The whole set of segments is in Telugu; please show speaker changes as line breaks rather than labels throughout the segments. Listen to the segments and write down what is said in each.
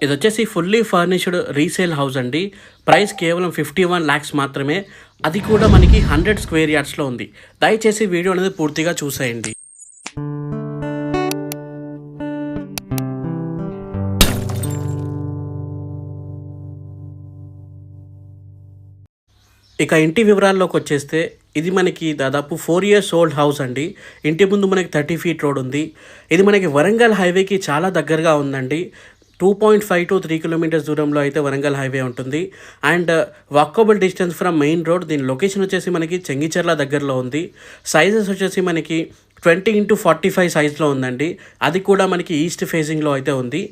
ఇది వచ్చేసి ఫుల్లీ ఫర్నిష్డ్ రీసేల్ హౌస్ అండి. ప్రైస్ కేవలం 51 lakhs మాత్రమే. అది కూడా మనకి 100 square yardsలో ఉంది. దయచేసి వీడియో అనేది పూర్తిగా చూసేయండి. ఇక ఇంటి వివరాల్లోకి వచ్చేస్తే ఇది మనకి దాదాపు 4 years ఓల్డ్ హౌస్ అండి. ఇంటి ముందు మనకి 30 feet రోడ్ ఉంది. ఇది మనకి వరంగల్ హైవేకి చాలా దగ్గరగా ఉందండి. 2.5 to 3 kilometers దూరంలో అయితే వరంగల్ హైవే ఉంటుంది. And walkable distance from main road. దీని లొకేషన్ వచ్చేసి మనకి చెంగిచెర్ల దగ్గరలో ఉంది. సైజెస్ వచ్చేసి మనకి 20x45 సైజ్లో ఉందండి. అది కూడా మనకి ఈస్ట్ ఫేసింగ్లో అయితే ఉంది.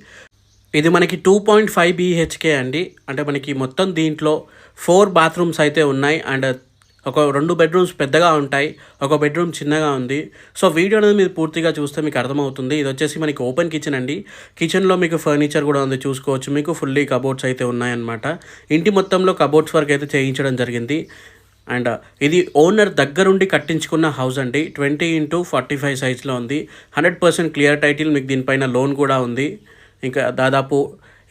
ఇది మనకి 2.5 BHK అండి. అంటే మనకి మొత్తం దీంట్లో 4 bathrooms అయితే ఉన్నాయి. అండ్ ఒక 2 bedrooms పెద్దగా ఉంటాయి, ఒక బెడ్రూమ్ చిన్నగా ఉంది. సో వీడియో అనేది మీరు పూర్తిగా చూస్తే మీకు అర్థమవుతుంది. ఇది వచ్చేసి మనకి ఓపెన్ కిచెన్ అండి. కిచెన్లో మీకు ఫర్నిచర్ కూడా ఉంది, చూసుకోవచ్చు. మీకు ఫుల్లీ కబోర్డ్స్ అయితే ఉన్నాయన్నమాట. ఇంటి మొత్తంలో కబోర్డ్స్ వర్క్ అయితే చేయించడం జరిగింది. అండ్ ఇది ఓనర్ దగ్గరుండి కట్టించుకున్న హౌస్ అండి. 20x45 సైజ్లో ఉంది. 100% క్లియర్ టైటిల్. మీకు దీనిపైన లోన్ కూడా ఉంది. ఇంకా దాదాపు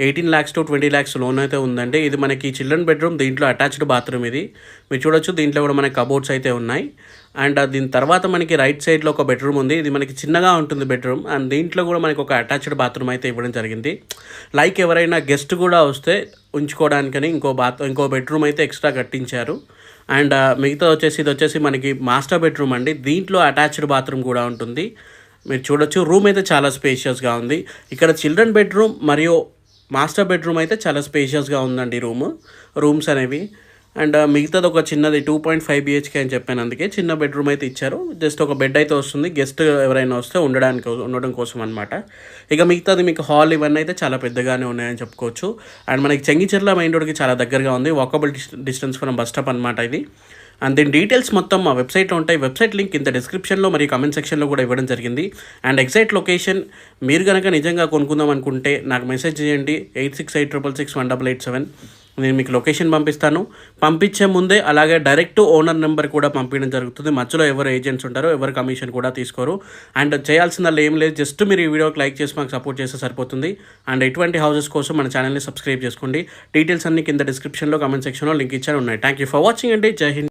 18 lakhs to 20 lakhs లోన్ అయితే ఉందండి. ఇది మనకి చిల్డ్రన్ బెడ్రూమ్, దీంట్లో అటాచ్డ్ బాత్రూమ్. ఇది మీరు చూడొచ్చు. దీంట్లో కూడా మనకి కబోర్డ్స్ అయితే ఉన్నాయి. అండ్ దీని తర్వాత మనకి రైట్ సైడ్లో ఒక బెడ్రూమ్ ఉంది. ఇది మనకి చిన్నగా ఉంటుంది బెడ్రూమ్. అండ్ దీంట్లో కూడా మనకి ఒక అటాచ్డ్ బాత్రూమ్ అయితే ఇవ్వడం జరిగింది. లైక్ ఎవరైనా గెస్ట్ కూడా వస్తే ఉంచుకోవడానికని ఇంకో బెడ్రూమ్ అయితే ఎక్స్ట్రా కట్టించారు. అండ్ మిగతా వచ్చేసి ఇది వచ్చేసి మనకి మాస్టర్ బెడ్రూమ్ అండి. దీంట్లో అటాచ్డ్ బాత్రూమ్ కూడా ఉంటుంది. మీరు చూడొచ్చు. రూమ్ అయితే చాలా స్పేషియస్గా ఉంది. ఇక్కడ చిల్డ్రన్ బెడ్రూమ్ మరియు మాస్టర్ బెడ్రూమ్ అయితే చాలా స్పేషియస్గా ఉందండి రూమ్స్ అనేవి. అండ్ మిగతాది ఒక చిన్నది 2.5 BHK అని చెప్పాను, అందుకే చిన్న బెడ్రూమ్ అయితే ఇచ్చారు. జస్ట్ ఒక బెడ్ అయితే వస్తుంది, గెస్ట్ ఎవరైనా వస్తే ఉండడం కోసం అనమాట. ఇక మిగతాది మీకు హాల్ ఇవన్నీ అయితే చాలా పెద్దగానే ఉన్నాయని చెప్పుకోవచ్చు. అండ్ మనకి చెంగిచెర్ల మెయిన్ రోడ్కి చాలా దగ్గరగా ఉంది. Walkable distance from bus stop అనమాట ఇది. అండ్ దీని డీటెయిల్స్ మొత్తం మా వెబ్సైట్లో ఉంటాయి. వెబ్సైట్ లింక్ కింద డిస్క్రిప్షన్లో మరియు కామెంట్ సెక్షన్లో కూడా ఇవ్వడం జరిగింది. అండ్ ఎగ్జాక్ట్ లొకేషన్ మీరు కనుక నిజంగా కొనుక్కుందాం అనుకుంటే నాకు మెసేజ్ చేయండి. 8686618887. నేను మీకు లొకేషన్ పంపిస్తాను. పంపించే ముందే అలాగే డైరెక్ట్ ఓనర్ నెంబర్ కూడా పంపించడం జరుగుతుంది. మధ్యలో ఎవరు ఏజెంట్స్ ఉంటారో ఎవరు కమిషన్ కూడా తీసుకోరు. అండ్ చేయాల్సిందల్లా ఏం లేదు, జస్ట్ మీరు ఈ వీడియోకి లైక్ చేసి మాకు సపోర్ట్ చేస్తే సరిపోతుంది. అండ్ ఎటువంటి హౌసెస్ కోసం మన ఛానల్ని సబ్స్క్రైబ్ చేసుకోండి. డీటెయిల్స్ అన్ని కింద డిస్క్రిప్షన్లో కామెంట్ సెక్షన్లో లింక్ ఇచ్చాను ఉన్నాయి. థ్యాంక్ యూ ఫర్ వాచింగ్ అండి. జై హింద్.